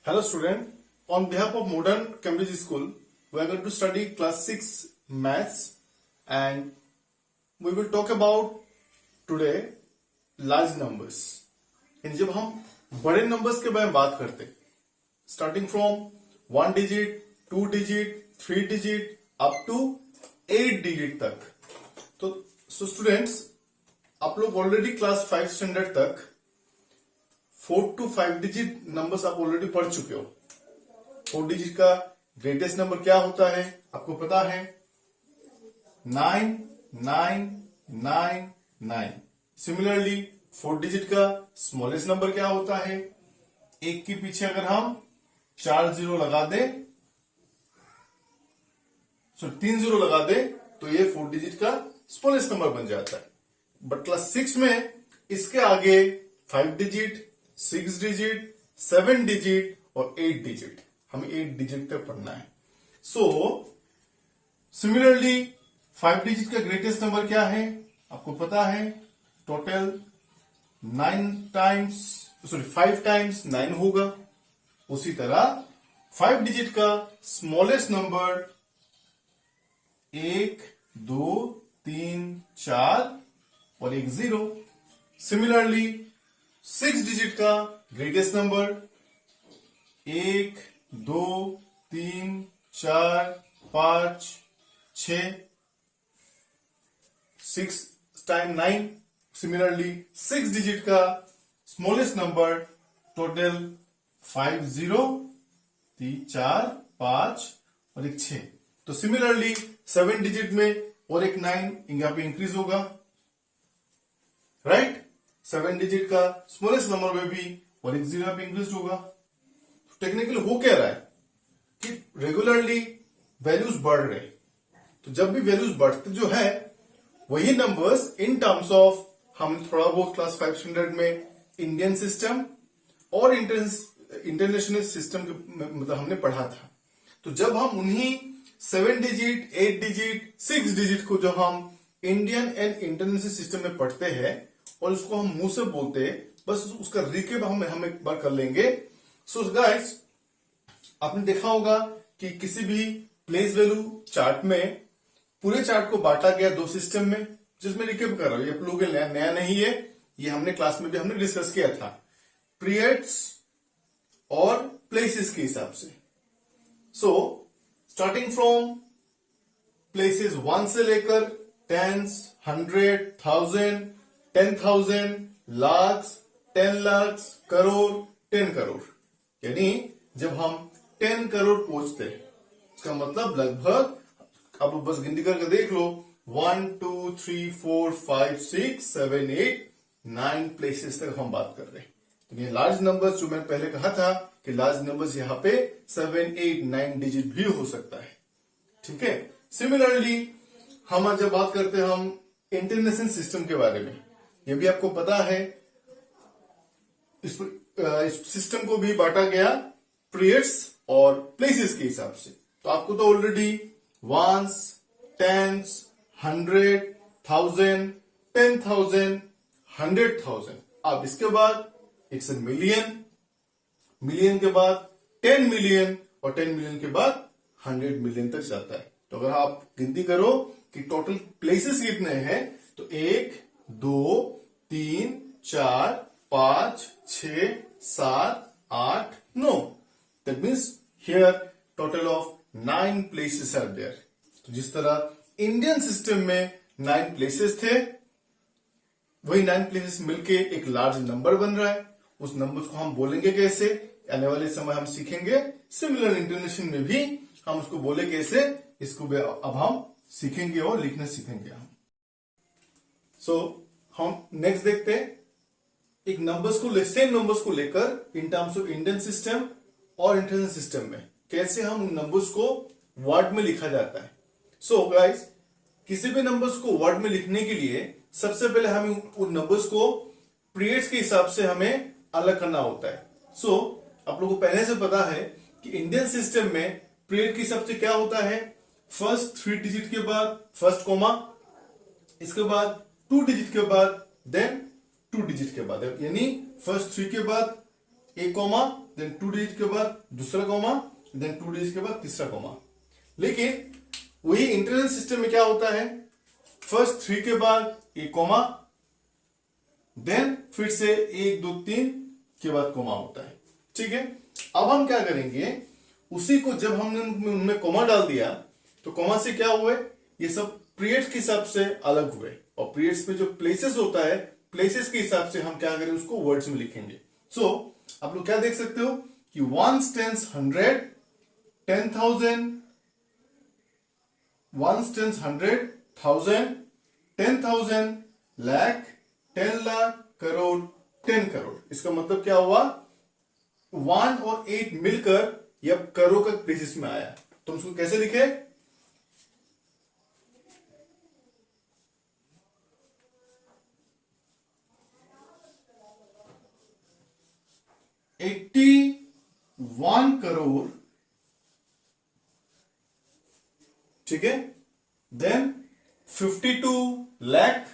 Hello student, on behalf of Modern Cambridge School, we are going to study class 6 maths and we will talk about today large numbers. यानी जब हम बड़े numbers के बारे में बात करते starting from 1 digit, 2 digit, 3 digit up to 8 digit तक. तो स्टूडेंट्स आप लोग ऑलरेडी क्लास 5 स्टैंडर्ड तक 4 to 5 डिजिट नंबर्स आप ऑलरेडी पढ़ चुके हो. 4 डिजिट का ग्रेटेस्ट नंबर क्या होता है आपको पता है? 9 9 9 9. सिमिलरली 4 डिजिट का स्मॉलेस्ट नंबर क्या होता है? एक के पीछे अगर हम 4 जीरो लगा दें, 3 जीरो लगा दें तो ये 4 डिजिट का स्मॉलेस्ट नंबर बन जाता है. बट क्लास 6 में इसके आगे 5 डिजिट, 6 डिजिट, 7 डिजिट और 8 डिजिट, हमें 8 डिजिट तक पढ़ना है. सो सिमिलरली 5 डिजिट का ग्रेटेस्ट नंबर क्या है आपको पता है? टोटल 5 टाइम्स 9 होगा. उसी तरह 5 डिजिट का स्मॉलेस्ट नंबर 1 2 3 4 और एक 0. सिमिलरली 6 डिजिट का greatest number 1 2 3 4 5 6. 6 time 9. Similarly 6 digit का स्मॉलेस्ट नंबर टोटल 5 0 3 4 5 और एक 6. तो सिमिलरली 7 डिजिट में और एक 9 यहां पे इंक्रीज होगा, राइट? 7 डिजिट का स्मॉलेस्ट नंबर में भी और एक 0 पे इंक्रीज होगा. तो टेक्निकली हो क्या रहा है कि रेगुलरली वैल्यूज बढ़ रहे. तो जब भी वैल्यूज बढ़ते जो है वही नंबर्स इन टर्म्स ऑफ हम थोड़ा बहुत क्लास 5 स्टैंडर्ड में इंडियन सिस्टम और इंटरनेशनल सिस्टम के मतलब हमने पढ़ा था. तो जब हम उन्हीं 7 डिजिट, 8 डिजिट, 6 डिजिट को जो हम इंडियन एंड इंटरनेशनल सिस्टम में पढ़ते हैं और उसको हम मुंह से बोलते हैं, बस उसका रिकेप हम एक बार कर लेंगे. सो गाइस, आपने देखा होगा कि किसी भी प्लेस वैल्यू चार्ट में पूरे चार्ट को बांटा गया 2 सिस्टम में, जिसमें रिकेप कर रहा हूं. ये आप लोगों के नया नहीं है, ये हमने क्लास में भी हमने डिस्कस किया था पीरियड्स और प्लेसेस के हिसाब से. सो स्टार्टिंग फ्रॉम प्लेसेस 1 से लेकर टेंस, 100, 1000, 10,000, लाख्स, 10 लाख, करोड़, 10 करोड़. यानी जब हम 10 करोड़ पहुंचते इसका मतलब लगभग आप बस गिनती करके देख लो 1 2 3 4 5 6 7 8 9 प्लेसेस तक हम बात कर रहे हैं. तो ये लार्ज नंबर्स जो मैंने पहले कहा था कि लार्ज नंबर्स यहाँ पे 7 8 9 डिजिट भी हो सकता है. ठीक है. सिमिलरली हम जब बात करते हैं हम इंटरनेशनल सिस्टम के बारे में, ये भी आपको पता है इस सिस्टम को भी बांटा गया पीरियड्स और प्लेसेस के हिसाब से. तो आपको तो ऑलरेडी वंस, टेंस, 100, 1000, 10,000, 100,000. अब इसके बाद इट्स ए मिलियन, मिलियन के बाद 10 मिलियन और 10 मिलियन के बाद 100 मिलियन तक जाता है. तो अगर आप गिनती करो कि टोटल प्लेसेस कितने हैं तो 1 2 3 4 5 6 7 8 9. That means here total of 9 places are there. तो जिस तरह इंडियन सिस्टम में 9 प्लेसेस थे, वही 9 प्लेसेस मिलके एक लार्ज नंबर बन रहा है. उस नंबर को हम बोलेंगे कैसे, आने वाले समय हम सीखेंगे. सिमिलर इंटरनेशनल में भी हम उसको बोले कैसे, इसको भी अब हम सीखेंगे और लिखना सीखेंगे हम. सो हम नेक्स्ट देखते हैं एक नंबर्स को, सेम नंबर्स को लेकर in terms of Indian system और इंटरनेशनल सिस्टम में कैसे हम उन नंबर्स को वर्ड में लिखा जाता है. सो गाइस, किसी भी नंबर्स को वर्ड में लिखने के लिए सबसे पहले हमें उन नंबर्स को पीरियड्स के हिसाब से हमें अलग करना होता है. सो आप लोगों को पहले से पता है कि इंडियन सिस्टम में पीरियड के हिसाब से क्या होता है, फर्स्ट 3 डिजिट के बाद फर्स्ट कोमा, इसके बाद 2 डिजिट के बाद देन 2 डिजिट के बाद, यानी फर्स्ट 3 के बाद एक कोमा देन 2 डिजिट के बाद दूसरा कॉमा, देन 2 डिजिट के बाद तीसरा कॉमा। लेकिन वही इंटरनल सिस्टम में क्या होता है, फर्स्ट 3 के बाद एक कॉमा, देन फिर से 1 2 3 के बाद कॉमा होता है। ठीक है, अब हम क्या करेंगे, उसी को जब हमने उनमें कॉमा डाल दिया तो कॉमा से क्या हुए, ये सब पीरियड्स के हिसाब से अलग हुए, और पीरियड्स में जो प्लेसेस होता है, प्लेसेस के हिसाब से हम क्या करें, उसको वर्ड्स में लिखेंगे। सो आप लोग क्या देख सकते हो कि 1 टेंस 100, 10,000, 1 टेंस 100,000, 10,000, लाख, 10 लाख, करोड़, 10 करोड़। इसका मतलब क्या हुआ, 1 और 8 मिलकर ये अब करोड़ का प्लेसेस में आया। तो हम उसको कैसे लिखे, $81 करोड़, ठीक है, देन 52 लाख,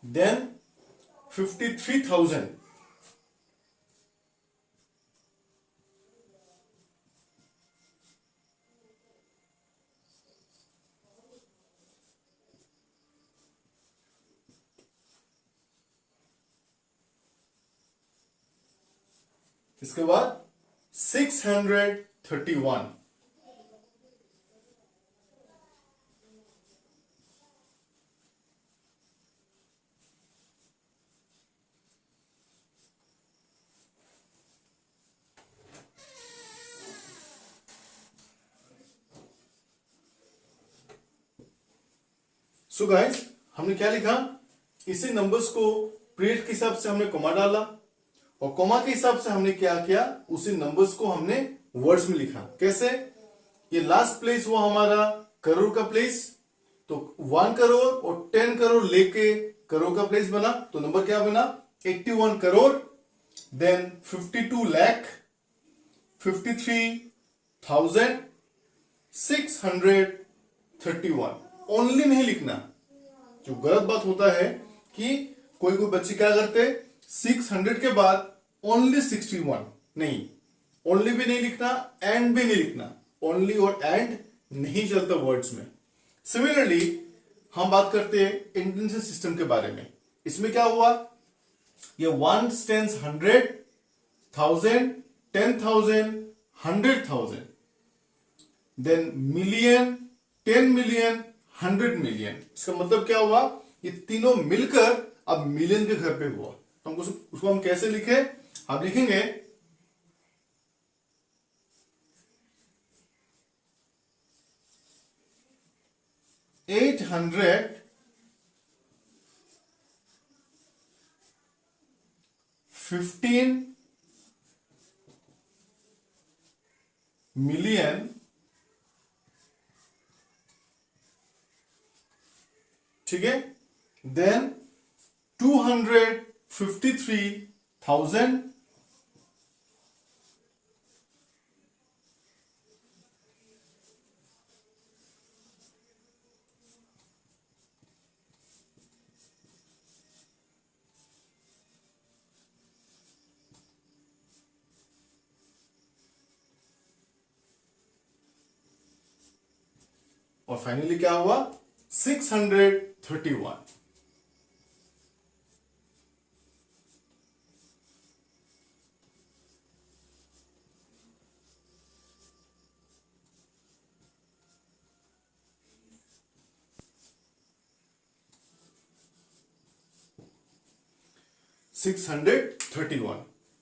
देन 53,000, इसके बाद 631, सो गाइस हमने क्या लिखा, इसी नंबर्स को पीरियड के हिसाब से हमने कॉमा डाला, और कॉमा के हिसाब से हमने क्या किया, उसी नंबर्स को हमने वर्ड्स में लिखा। कैसे, ये लास्ट प्लेस हुआ हमारा करोड़ का प्लेस, तो 1 करोड़ और 10 करोड़ लेके करोड़ का प्लेस बना, तो नंबर क्या बना, 81 करोड़, देन 52 लाख, 53,631। ओनली नहीं लिखना, जो गलत बात होता है कि कोई कोई बच्चे क्या करते, 600 के बाद ओनली 61, नहीं, ओनली भी नहीं लिखना, एंड भी नहीं लिखना, ओनली और एंड नहीं चलता वर्ड्स में। सिमिलरली हम बात करते हैं इंटेंशन सिस्टम के बारे में। इसमें क्या हुआ, ये 1 tens 100, 1000, 10,000, 100,000, then million, 10 million, 100 million. इसका मतलब क्या हुआ, ये तीनों मिलकर अब मिलियन के घर पे हुआ। तो हमको उसको हम कैसे लिखे, आप लिखेंगे 815 मिलियन, ठीक है, देन 253,000, और फाइनली क्या हुआ, 631।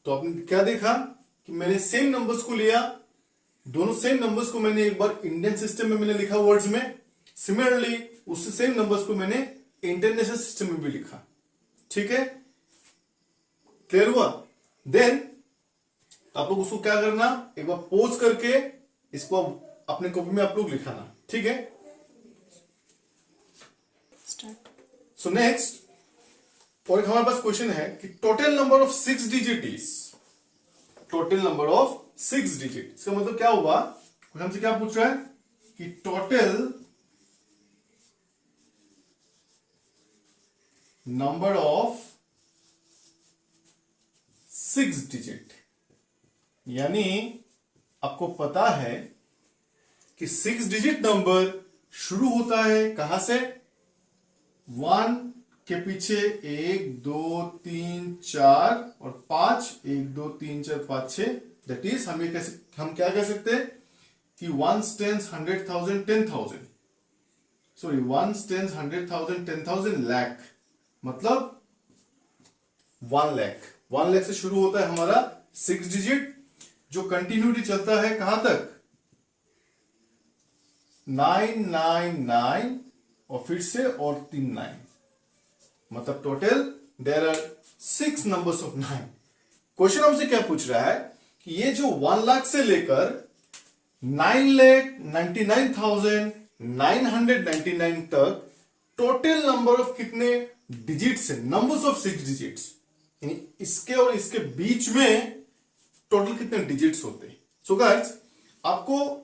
तो आपने क्या देखा कि मैंने सेम नंबर्स को लिया, दोनों सेम नंबर्स को मैंने एक बार इंडियन सिस्टम में मैंने लिखा वर्ड्स में, सिमिलरली उस सेम नंबर्स को मैंने इंटरनेशनल सिस्टम में भी लिखा। ठीक है, क्लियर हुआ। देन आप लोग उसको क्या करना, एक बार पोज करके इसको अपने कॉपी में आप लोग लिखाना। ठीक है, सो नेक्स्ट और एक हमारे पास क्वेश्चन है कि total number of 6 digit is, total number of 6 digit. इसका मतलब क्या हुआ हमसे क्या पूछ रहा है कि टोटल नंबर ऑफ 6 डिजिट, यानी आपको पता है कि 6 डिजिट नंबर शुरू होता है कहां से? 1 के पीछे 1 2 3 4 और 5, 1 2 3 4 5 6। दैट इज हम क्या कह सकते हैं कि 1 टेंस 100,000 10,000, सॉरी 1 टेंस 100,000 10,000 लाख, मतलब 1 लाख। 1 लाख से शुरू होता है हमारा 6 डिजिट, जो कंटिन्यूटी चलता है कहां तक? 999 और फिर से और 3 9, मतलब total there are 6 numbers of 9। Question हमसे क्या पूछ रहा है कि ये जो 1 लाख से लेकर 9,99,999 तक टोटल नंबर ऑफ कितने डिजिट्स है? नंबर्स ऑफ 6 डिजिट्स, यानी इसके और इसके बीच में टोटल कितने डिजिट्स होते हैं। सो गाइस, आपको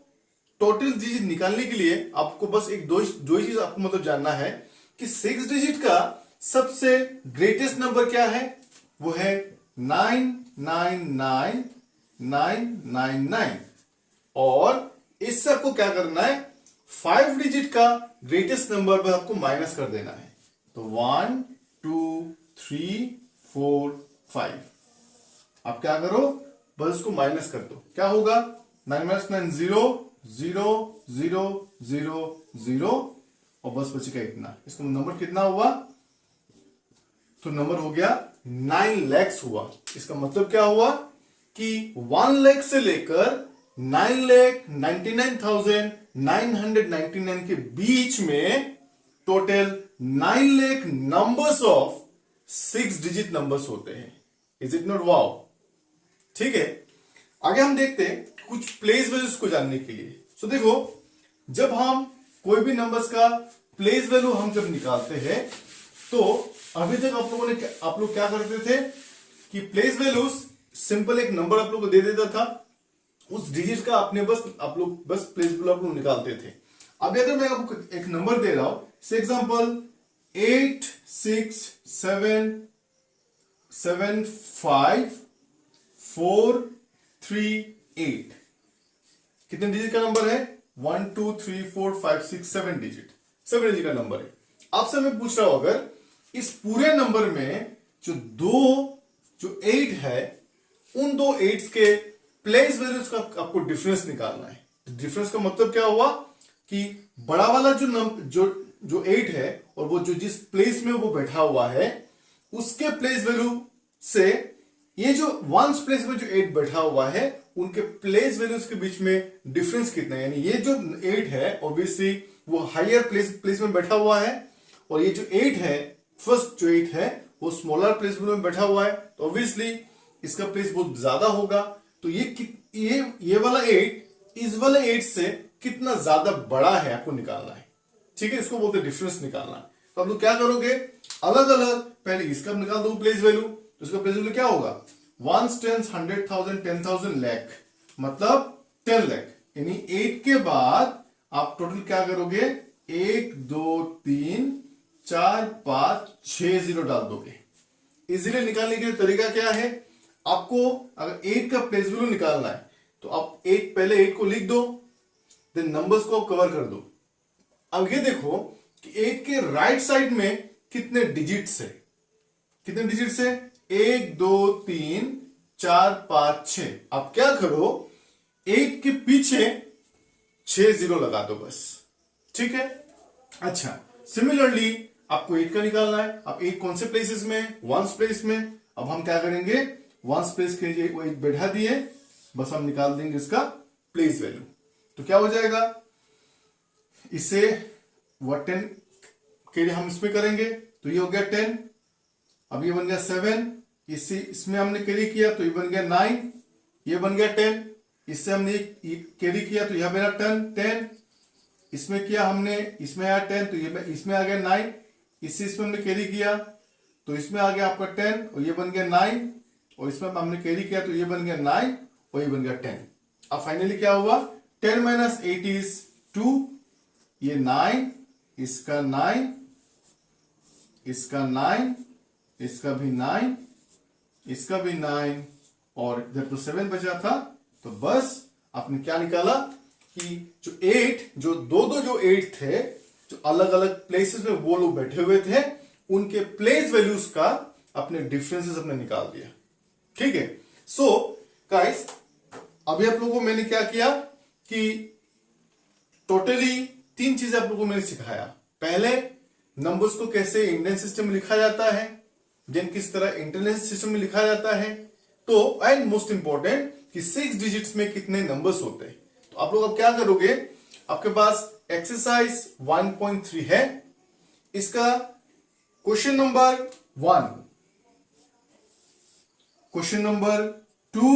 टोटल डिजिट निकालने के लिए आपको बस एक दो ही चीज आपको मतलब जानना है कि 6 डिजिट का सबसे ग्रेटेस्ट नंबर क्या है? वो है 999999, और इससे आपको क्या करना है? 5 डिजिट का ग्रेटेस्ट नंबर पर आपको माइनस कर देना है। तो 1 2 3 4 5, आप क्या करो? बस उसको माइनस कर दो। क्या होगा? 9 - 9 0 0 0 0 0, और बस बचेगा इतना। इसका नंबर कितना हुआ? तो नंबर हो गया 9 lakhs हुआ। इसका मतलब क्या हुआ कि 1 लाख से लेकर 9,99,999 के बीच में total 9 lakh numbers of 6 digit numbers होते हैं। Is it not wow? ठीक है, आगे हम देखते हैं कुछ प्लेस वैल्यूज को जानने के लिए। सो देखो, जब हम कोई भी नंबर्स का प्लेस वैल्यू हम जब निकालते हैं, तो अभी तक आप लोग क्या करते थे कि प्लेस वैल्यूज सिंपल एक नंबर आप लोग को दे देता था, उस डिजिट का आप लोग बस प्लेस वैल्यू आप लोग निकालते थे। अभी अगर मैं आपको एक नंबर दे रहा हूं, से एग्जांपल 8 6 7 7 5 4 3 8, कितने डिजिट का नंबर है? 1 2 3 4 5 6 7 डिजिट, 7 डिजिट का नंबर है। आपसे मैं पूछ रहा हूं, अगर इस पूरे नंबर में जो 8 है, उन दो 8 के प्लेस वैल्यूज का आपको डिफरेंस निकालना है। डिफरेंस का मतलब क्या हुआ कि बड़ा वाला जो 8 है और वो जो जिस प्लेस में वो बैठा हुआ है, उसके प्लेस वैल्यू से ये जो वंस प्लेस में जो 8 बैठा हुआ है, उनके प्लेस वैल्यूज के बीच में डिफरेंस कितना है। यानी ये जो 8 है ऑब्वियसली वो हायर प्लेस में बैठा हुआ है, और ये जो 8 है, फर्स्ट जो 8 है, वो स्मॉलर प्लेस में बैठा हुआ है, तो ऑब्वियसली इसका प्लेस बहुत ज्यादा होगा। तो ये वाला 8 इस वाले 8 से कितना ज्यादा बड़ा है आपको निकालना है। ठीक है, इसको बोलते हैं डिफरेंस निकालना। तो आप लोग क्या करोगे? अलग अलग पहले इसका निकाल दो प्लेस वैल्यू, तो इसका प्लेस वैल्यू क्या होगा? 1 टेंस 100,000 10,000 लाख, मतलब 10 लाख। यानी 8 के बाद आप टोटल क्या करोगे? 1 2 3 4 5 6 0 डाल दोगे। इजीली निकालने के लिए तरीका क्या है? आपको अगर 8 का प्लेस वैल्यू निकालना है, तो आप पहले 8 को लिख दो, देन नंबर्स को कवर कर दो। अब ये देखो कि 8 के राइट साइड में कितने डिजिट्स है? कितने डिजिट्स है? 1 2 3 4 5 6। आप क्या करो? 8 के पीछे 6 0 लगा दो बस। ठीक है, अच्छा, सिमिलरली आपको 8 का निकालना है। अब 8 कौन से प्लेसेस में? वंस प्लेस में। अब हम क्या करेंगे? वंस प्लेस के लिए वो 8 बैठा दिए, बस हम निकाल देंगे इसका प्लेस वैल्यू। तो क्या हो जाएगा? इसे 10 के लिए हम इसमें करेंगे, तो ये हो गया 10। अब ये बन गया 7, इसमें हमने कैरी किया तो ये बन गया 9, ये बन गया 10। इससे हमने कैरी किया तो यह मेरा 10, इसमें किया हमने, इसमें आया 10, तो ये इसमें आ गया 9। इसमें हमने कैरी किया तो इसमें आ गया आपका 10, और ये बन गया 9, और इसमें हमने कैरी किया तो ये बन गया 9, और ये बन गया 10। अब फाइनली क्या हुआ? 10 माइनस 8 इज 2, ये 9, इसका 9, इसका 9, इसका भी 9, इसका भी 9, और इधर तो 7 बचा था। तो बस आपने क्या निकाला कि जो 8, जो दो 8 थे, जो अलग अलग प्लेसेस में वो लोग बैठे हुए थे, उनके प्लेस वैल्यूज का अपने डिफरेंसेस अपने निकाल दिया। ठीक है। सो गाइस, अभी आप लोगों को मैंने क्या किया कि टोटली 3 चीजें आप लोगों को मैंने सिखाया। पहले नंबर्स को कैसे इंडियन सिस्टम में लिखा जाता है, देन किस तरह इंटरनेशनल सिस्टम में लिखा जाता है, तो एंड मोस्ट इंपॉर्टेंट कि 6 डिजिट्स में कितने नंबर्स होते हैं। तो आप लोग अब क्या करोगे, आपके पास एक्सरसाइज 1.3 है, इसका question number 1, question number 2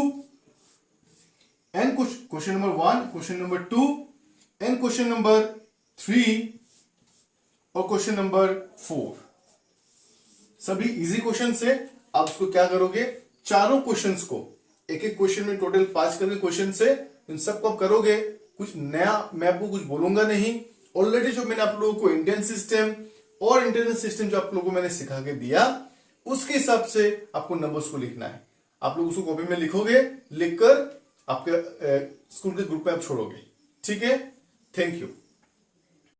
and question number 1, question number 2 and question number 3 और क्वेश्चन नंबर 4, सभी इजी क्वेश्चन से। आप उसको क्या करोगे, चारों क्वेश्चंस को एक एक क्वेश्चन में टोटल 5 करके क्वेश्चन से इन सबको आप करोगे। कुछ नया मैं आपको कुछ बोलूंगा नहीं, ऑलरेडी जो मैंने आप लोगों को इंडियन सिस्टम और इंटरनेशनल सिस्टम जो आप लोगों को मैंने सिखा के दिया, उसके हिसाब से आपको नंबर्स को लिखना है। आप लोग उसको कॉपी में लिखोगे, लिखकर आपके स्कूल के ग्रुप में आप छोड़ोगे। ठीक है, थैंक यू।